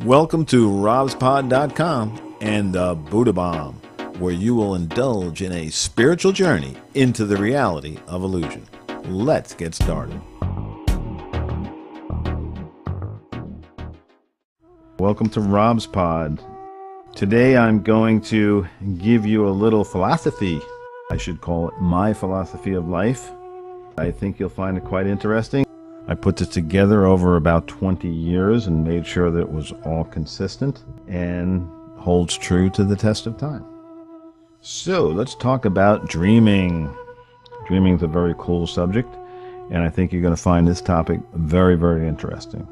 Welcome to robspod.com and the Buddha Bomb, where you will indulge in a spiritual journey into the reality of illusion. Let's get started. Welcome to Rob's Pod. Today I'm going to give you a little philosophy. I should call it my philosophy of life. I think you'll find it quite interesting. I put this together over about 20 years and made sure that it was all consistent and holds true to the test of time. So let's talk about dreaming. Dreaming is a very cool subject, and I think you're going to find this topic very, very interesting.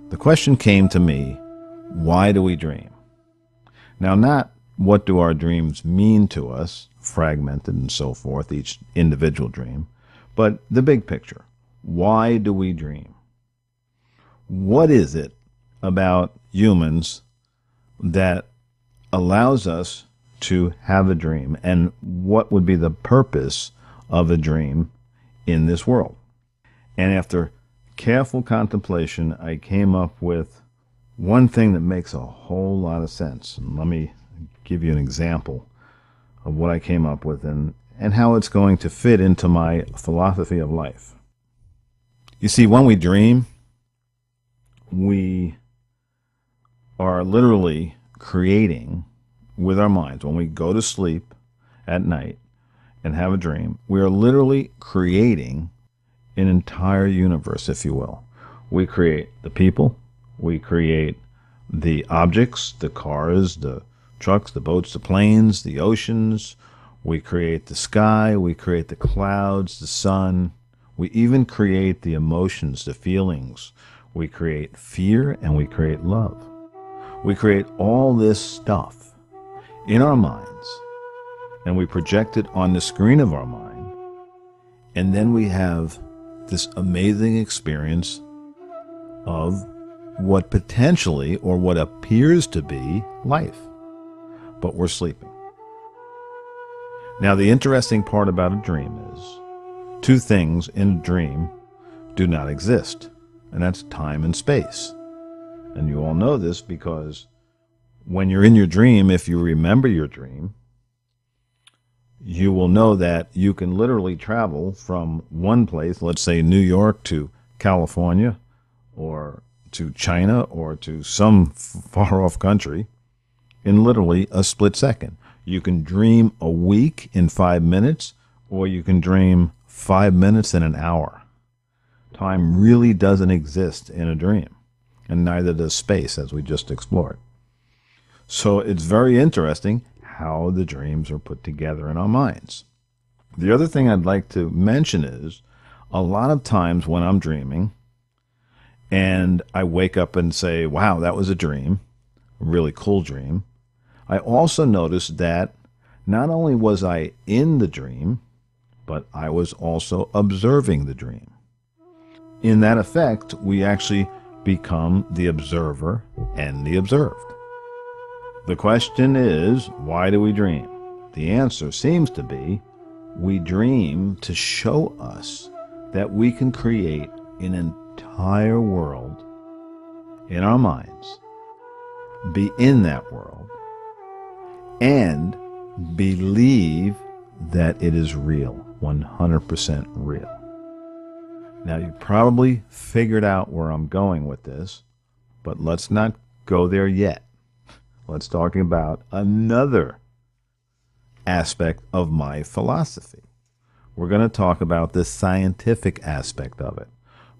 The question came to me, why do we dream? Now, not what do our dreams mean to us, fragmented and so forth, each individual dream, but the big picture. Why do we dream? What is it about humans that allows us to have a dream? And what would be the purpose of a dream in this world? And after careful contemplation, I came up with one thing that makes a whole lot of sense. And let me give you an example of what I came up with and how it's going to fit into my philosophy of life. You see, when we dream, we are literally creating with our minds. When we go to sleep at night and have a dream, we are literally creating an entire universe, if you will. We create the people, we create the objects, the cars, the trucks, the boats, the planes, the oceans. We create the sky, we create the clouds, the sun. We even create the emotions, the feelings. We create fear and we create love. We create all this stuff in our minds and we project it on the screen of our mind. And then we have this amazing experience of what potentially or what appears to be life. But we're sleeping. Now, the interesting part about a dream is two things in a dream do not exist, and that's time and space. And you all know this because when you're in your dream, if you remember your dream, you will know that you can literally travel from one place, let's say New York to California, or to China, or to some far-off country, in literally a split second. You can dream a week in 5 minutes, or you can dream 5 minutes in an hour. Time really doesn't exist in a dream, and neither does space, as we just explored. So it's very interesting how the dreams are put together in our minds. The other thing I'd like to mention is a lot of times when I'm dreaming and I wake up and say, wow, that was a dream, a really cool dream, I also noticed that not only was I in the dream, but I was also observing the dream. In that effect, we actually become the observer and the observed. The question is, why do we dream? The answer seems to be, we dream to show us that we can create an entire world in our minds, be in that world, and believe that it is real, 100% real. Now, you probably figured out where I'm going with this, but let's not go there yet. Let's talk about another aspect of my philosophy. We're going to talk about the scientific aspect of it.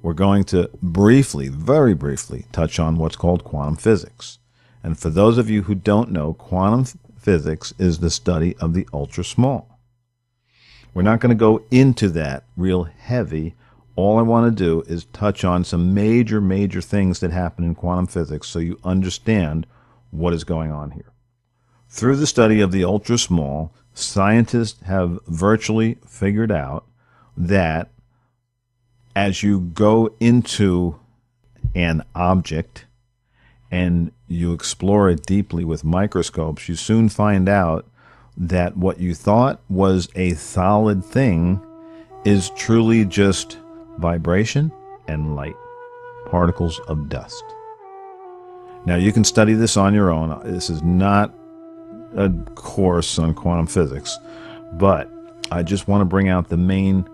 We're going to briefly, very briefly, touch on what's called quantum physics. And for those of you who don't know, quantum physics is the study of the ultra small. We're not going to go into that real heavy. All I want to do is touch on some major things that happen in quantum physics so you understand what is going on here. Through the study of the ultra small, scientists have virtually figured out that as you go into an object and you explore it deeply with microscopes, you soon find out that what you thought was a solid thing is truly just vibration and light, particles of dust. Now, you can study this on your own. This is not a course on quantum physics, but I just want to bring out the main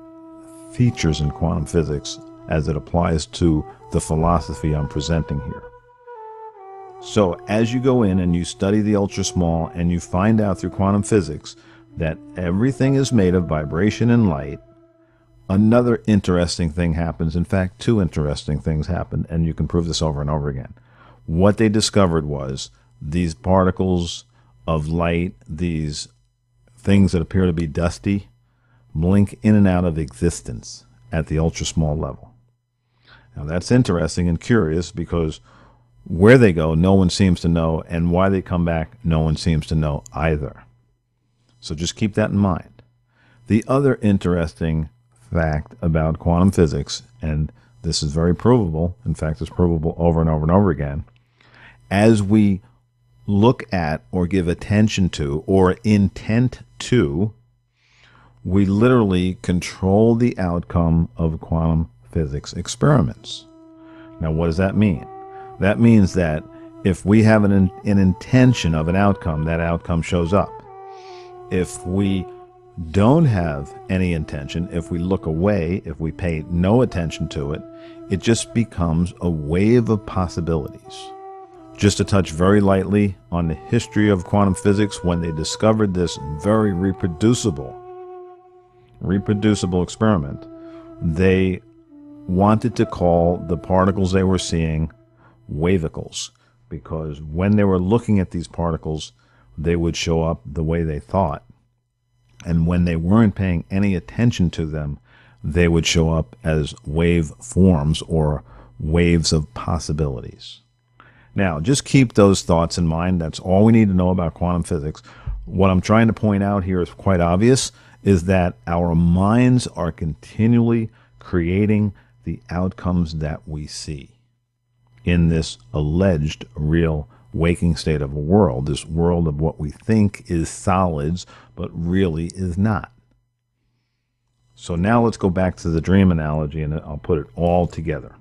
features in quantum physics as it applies to the philosophy I'm presenting here. So as you go in and you study the ultra small and you find out through quantum physics that everything is made of vibration and light, another interesting thing happens. In fact, two interesting things happen, and you can prove this over and over again. What they discovered was these particles of light, these things that appear to be dusty, blink in and out of existence at the ultra small level. Now that's interesting and curious, because where they go, no one seems to know, and why they come back, no one seems to know either. So just keep that in mind. The other interesting fact about quantum physics, and this is very provable, in fact it's provable over and over and over again, as we look at or give attention to or intent to, we literally control the outcome of quantum physics experiments. Now, what does that mean? That means that if we have an intention of an outcome, that outcome shows up. If we don't have any intention, if we look away, if we pay no attention to it, it just becomes a wave of possibilities. Just to touch very lightly on the history of quantum physics, when they discovered this very reproducible experiment, they wanted to call the particles they were seeing wavicles, because when they were looking at these particles, they would show up the way they thought. And when they weren't paying any attention to them, they would show up as wave forms or waves of possibilities. Now, just keep those thoughts in mind. That's all we need to know about quantum physics. What I'm trying to point out here is quite obvious, is that our minds are continually creating the outcomes that we see in this alleged real waking state of a world, this world of what we think is solids, but really is not. So now let's go back to the dream analogy, and I'll put it all together.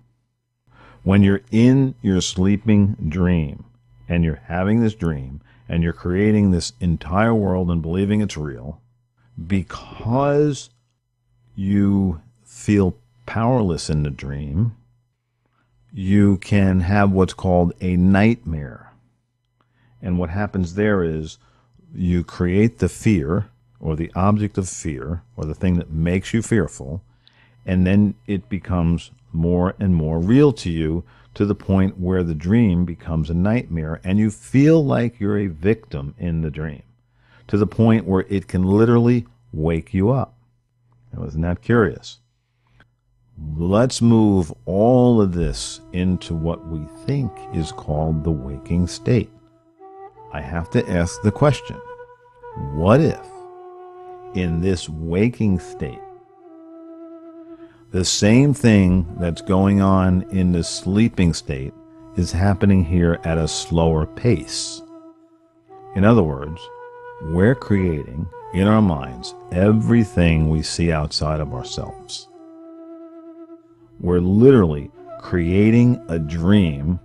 When you're in your sleeping dream, and you're having this dream, and you're creating this entire world and believing it's real, because you feel powerless in the dream, you can have what's called a nightmare. And what happens there is you create the fear, or the object of fear, or the thing that makes you fearful, and then it becomes more and more real to you, to the point where the dream becomes a nightmare, and you feel like you're a victim in the dream, to the point where it can literally wake you up. Now, isn't that curious? Let's move all of this into what we think is called the waking state. I have to ask the question, what if in this waking state, the same thing that's going on in the sleeping state is happening here at a slower pace? In other words, we're creating in our minds everything we see outside of ourselves. We're literally creating a dream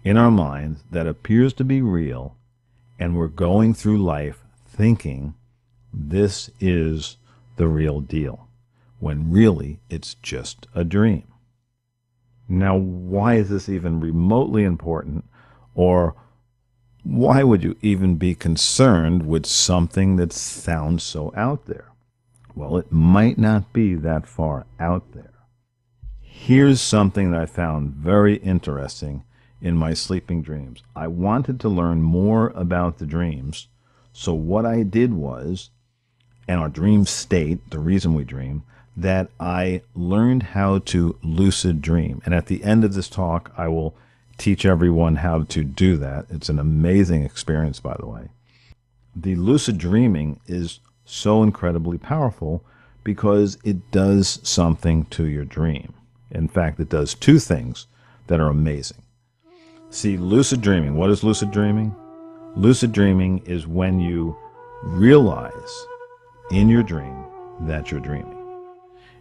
in our minds that appears to be real, and we're going through life thinking this is the real deal, when really it's just a dream. Now, why is this even remotely important, or why would you even be concerned with something that sounds so out there? Well, it might not be that far out there. Here's something that I found very interesting in my sleeping dreams. I wanted to learn more about the dreams, so what I did was, and our dream state, the reason we dream, that I learned how to lucid dream. And at the end of this talk, I will teach everyone how to do that. It's an amazing experience, by the way. The lucid dreaming is so incredibly powerful because it does something to your dream. In fact, it does two things that are amazing. See, lucid dreaming, what is lucid dreaming? Lucid dreaming is when you realize in your dream that you're dreaming.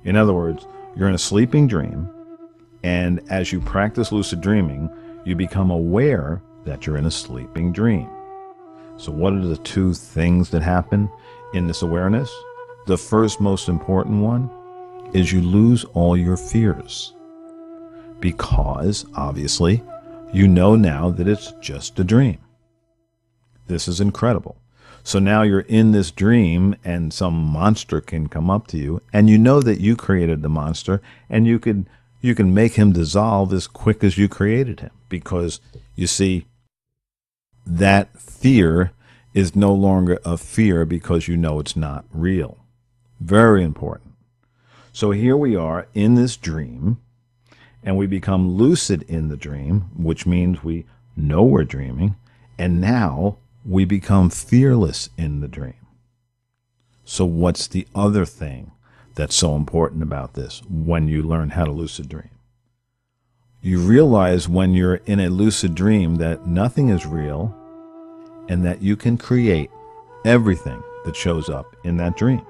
In other words, you're in a sleeping dream, and as you practice lucid dreaming, You become aware that you're in a sleeping dream. So what are the two things that happen in this awareness? The first most important one is you lose all your fears. Because, obviously, you know now that it's just a dream. This is incredible. So now you're in this dream and some monster can come up to you and you know that you created the monster and you can make him dissolve as quick as you created him, because you see that fear is no longer a fear because you know it's not real. Very important. So here we are in this dream and we become lucid in the dream, which means we know we're dreaming, and now we become fearless in the dream. So what's the other thing that's so important about this when you learn how to lucid dream? You realize when you're in a lucid dream that nothing is real and that you can create everything that shows up in that dream.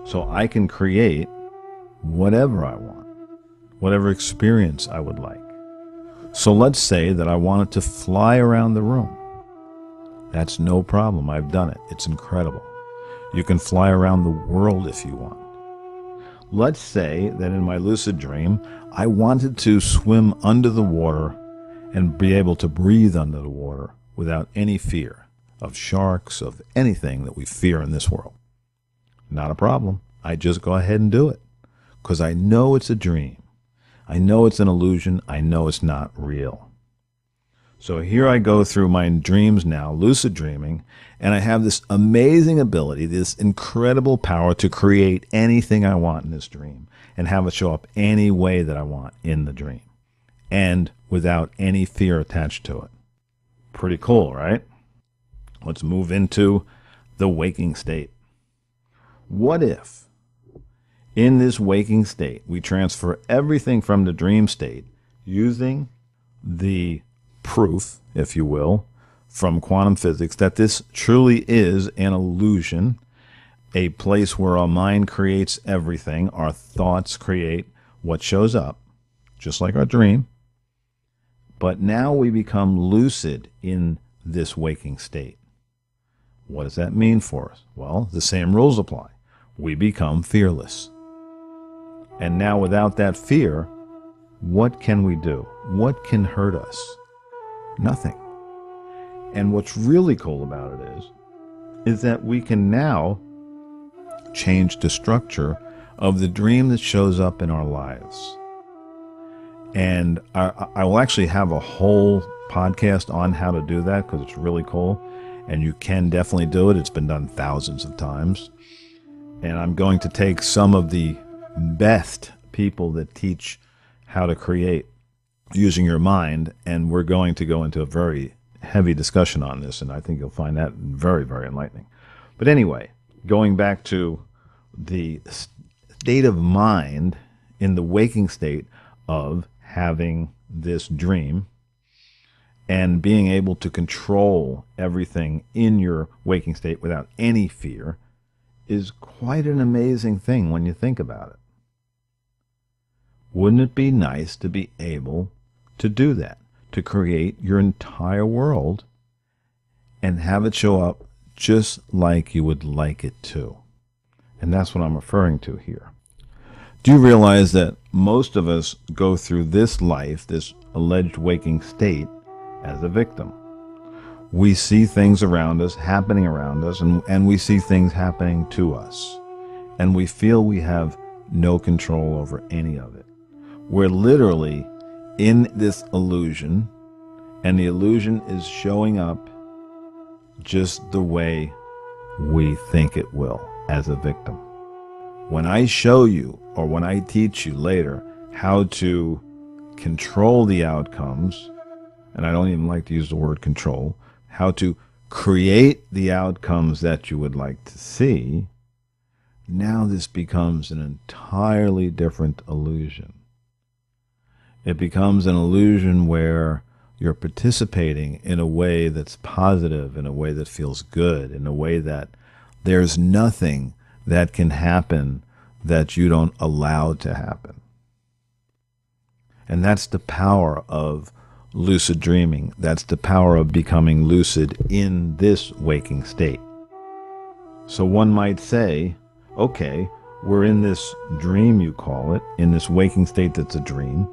So I can create whatever I want, whatever experience I would like. So let's say that I wanted to fly around the room. That's no problem. I've done it. It's incredible. You can fly around the world if you want. Let's say that in my lucid dream, I wanted to swim under the water and be able to breathe under the water without any fear of sharks, of anything that we fear in this world. Not a problem. I just go ahead and do it because I know it's a dream. I know it's an illusion. I know it's not real. So here I go through my dreams now, lucid dreaming, and I have this amazing ability, this incredible power to create anything I want in this dream and have it show up any way that I want in the dream and without any fear attached to it. Pretty cool, right? Let's move into the waking state. What if in this waking state we transfer everything from the dream state using the proof, if you will, from quantum physics that this truly is an illusion, a place where our mind creates everything, our thoughts create what shows up, just like our dream. But now we become lucid in this waking state. What does that mean for us? Well, the same rules apply. We become fearless. And now without that fear, what can we do? What can hurt us? Nothing. And what's really cool about it is that we can now change the structure of the dream that shows up in our lives. And I will actually have a whole podcast on how to do that because it's really cool. And you can definitely do it. It's been done thousands of times. And I'm going to take some of the best people that teach how to create using your mind, and we're going to go into a very heavy discussion on this, and I think you'll find that very, very enlightening. But anyway, going back to the state of mind in the waking state of having this dream and being able to control everything in your waking state without any fear is quite an amazing thing when you think about it. Wouldn't it be nice to be able to do that, to create your entire world and have it show up just like you would like it to? And that's what I'm referring to here. Do you realize that most of us go through this life, this alleged waking state, as a victim? We see things around us, happening around us, and we see things happening to us. And we feel we have no control over any of it. We're literally in this illusion, and the illusion is showing up just the way we think it will as a victim. When I show you, or when I teach you later, how to control the outcomes, and I don't even like to use the word control, how to create the outcomes that you would like to see, now this becomes an entirely different illusion. It becomes an illusion where you're participating in a way that's positive, in a way that feels good, in a way that there's nothing that can happen that you don't allow to happen. And that's the power of lucid dreaming. That's the power of becoming lucid in this waking state. So one might say, okay, we're in this dream, you call it, in this waking state that's a dream.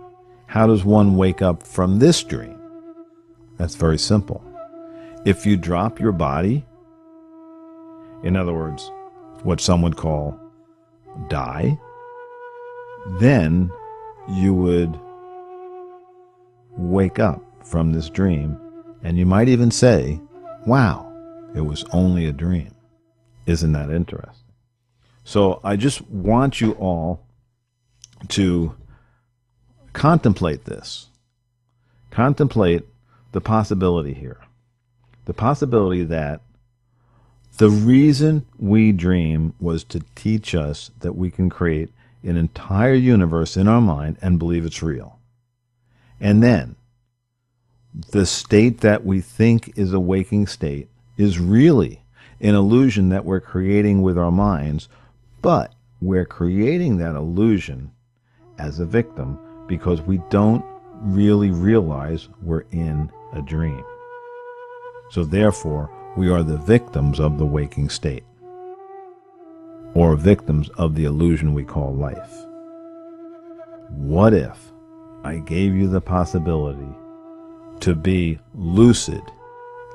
How does one wake up from this dream? That's very simple. If you drop your body, in other words, what some would call die, then you would wake up from this dream, and you might even say, wow, it was only a dream. Isn't that interesting? So I just want you all to contemplate this. Contemplate the possibility here. The possibility that the reason we dream was to teach us that we can create an entire universe in our mind and believe it's real. And then the state that we think is a waking state is really an illusion that we're creating with our minds, but we're creating that illusion as a victim because we don't really realize we're in a dream. So therefore, we are the victims of the waking state, or victims of the illusion we call life. What if I gave you the possibility to be lucid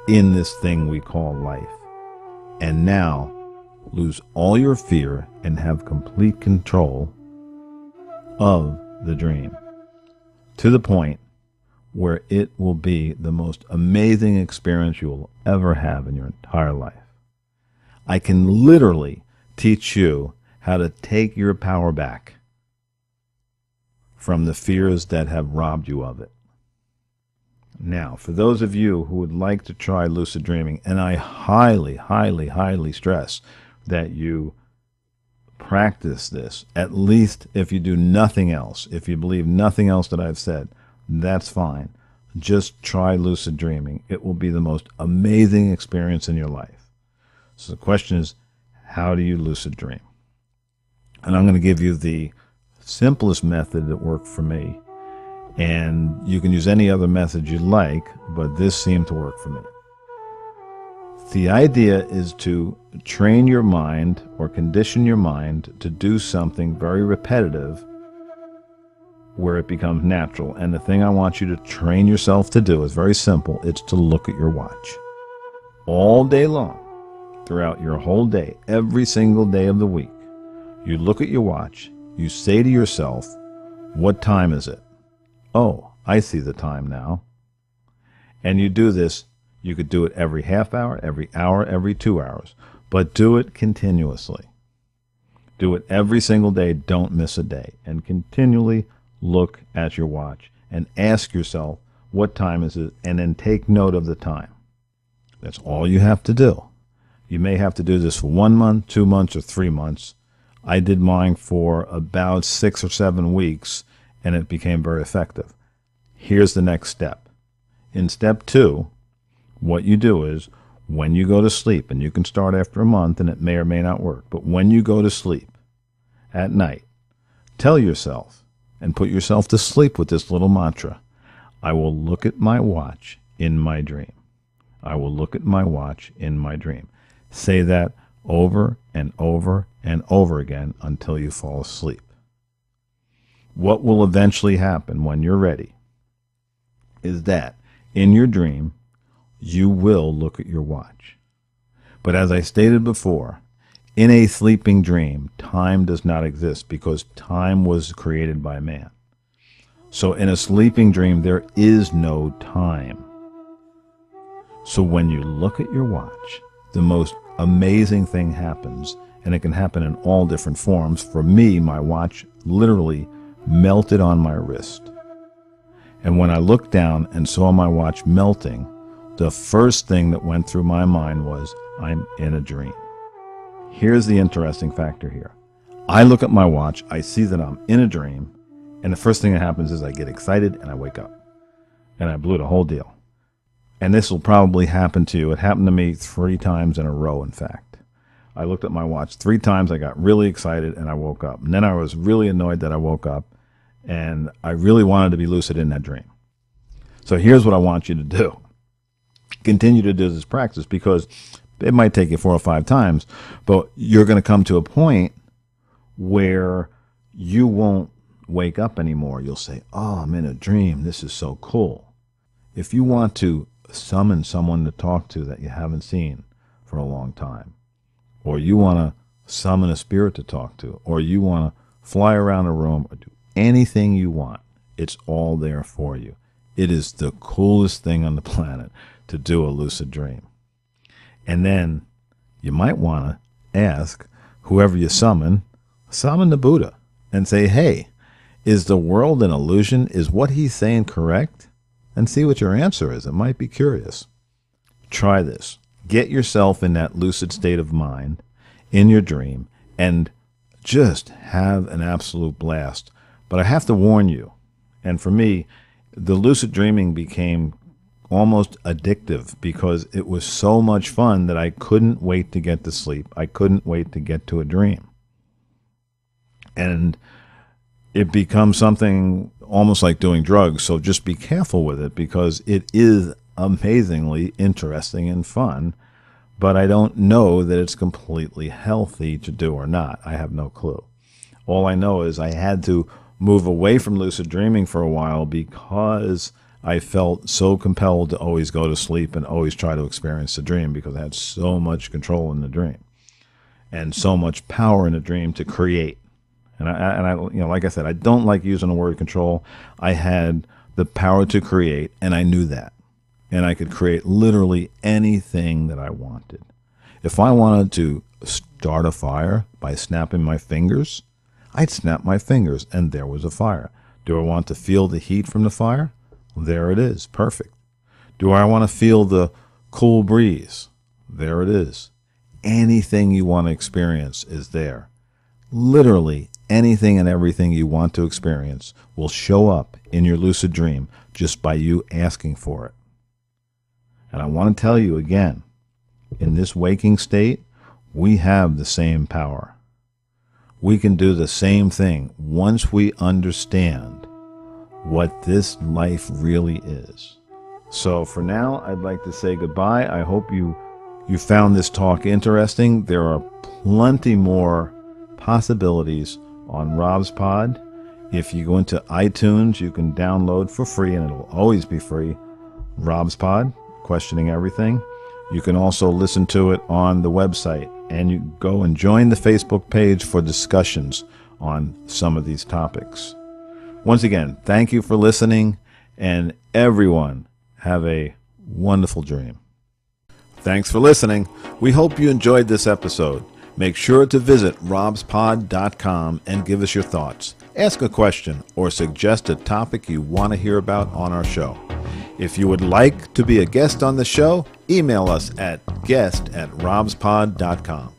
in this thing we call life, and now lose all your fear and have complete control of the dream, to the point where it will be the most amazing experience you will ever have in your entire life. I can literally teach you how to take your power back from the fears that have robbed you of it. Now, for those of you who would like to try lucid dreaming, and I highly, highly, highly stress that you practice this, at least if you do nothing else. If you believe nothing else that I've said, that's fine. Just try lucid dreaming. It will be the most amazing experience in your life. So the question is, how do you lucid dream? And I'm going to give you the simplest method that worked for me. And you can use any other method you like, but this seemed to work for me. The idea is to train your mind or condition your mind to do something very repetitive where it becomes natural. And the thing I want you to train yourself to do is very simple. It's to look at your watch all day long, throughout your whole day, every single day of the week. You look at your watch, you say to yourself, what time is it? Oh, I see the time now. And you do this. You could do it every half hour, every 2 hours, but do it continuously. Do it every single day. Don't miss a day. And continually look at your watch and ask yourself, what time is it? And then take note of the time. That's all you have to do. You may have to do this for 1 month, 2 months, or 3 months. I did mine for about 6 or 7 weeks, and it became very effective. Here's the next step. In step 2, what you do is, when you go to sleep, and you can start after a month, and it may or may not work, but when you go to sleep at night, tell yourself, and put yourself to sleep with this little mantra, I will look at my watch in my dream. I will look at my watch in my dream. Say that over and over and over again until you fall asleep. What will eventually happen when you're ready is that in your dream, you will look at your watch. But as I stated before, in a sleeping dream, time does not exist because time was created by man. So in a sleeping dream, there is no time. So when you look at your watch, the most amazing thing happens, and it can happen in all different forms. For me, my watch literally melted on my wrist. And when I looked down and saw my watch melting, the first thing that went through my mind was, I'm in a dream. Here's the interesting factor here. I look at my watch, I see that I'm in a dream, and the first thing that happens is I get excited and I wake up. And I blew the whole deal. And this will probably happen to you. It happened to me 3 times in a row, in fact. I looked at my watch 3 times, I got really excited, and I woke up. And then I was really annoyed that I woke up, and I really wanted to be lucid in that dream. So here's what I want you to do. Continue to do this practice, because it might take you 4 or 5 times, but you're going to come to a point where you won't wake up anymore. You'll say, oh, I'm in a dream. This is so cool. If you want to summon someone to talk to that you haven't seen for a long time, or you want to summon a spirit to talk to, or you want to fly around a room, or do anything you want, it's all there for you. It is the coolest thing on the planet to do a lucid dream. And then you might want to ask whoever you summon the Buddha and say, hey, is the world an illusion? Is what he's saying correct? And see what your answer is. It might be curious. Try this. Get yourself in that lucid state of mind in your dream and just have an absolute blast. But I have to warn you, and for me, the lucid dreaming became almost addictive because it was so much fun that I couldn't wait to get to sleep. I couldn't wait to get to a dream. And it becomes something almost like doing drugs, so just be careful with it, because it is amazingly interesting and fun, but I don't know that it's completely healthy to do or not. I have no clue. All I know is I had to move away from lucid dreaming for a while because I felt so compelled to always go to sleep and always try to experience the dream, because I had so much control in the dream and so much power in the dream to create. And I, like I said, I don't like using the word control. I had the power to create, and I knew that. And I could create literally anything that I wanted. If I wanted to start a fire by snapping my fingers, I'd snap my fingers, and there was a fire. Do I want to feel the heat from the fire? There it is. Perfect. Do I want to feel the cool breeze? There it is. Anything you want to experience is there. Literally anything and everything you want to experience will show up in your lucid dream just by you asking for it. And I want to tell you again, in this waking state, we have the same power. We can do the same thing once we understand what this life really is. So for now, I'd like to say goodbye. I hope you found this talk interesting. There are plenty more possibilities on Rob's Pod. If you go into iTunes, you can download for free, and it'll always be free, Rob's Pod, Questioning Everything. You can also listen to it on the website, and you go and join the Facebook page for discussions on some of these topics. Once again, thank you for listening, and everyone have a wonderful dream. Thanks for listening. We hope you enjoyed this episode. Make sure to visit robspod.com and give us your thoughts. Ask a question or suggest a topic you want to hear about on our show. If you would like to be a guest on the show, email us at guest@robspod.com.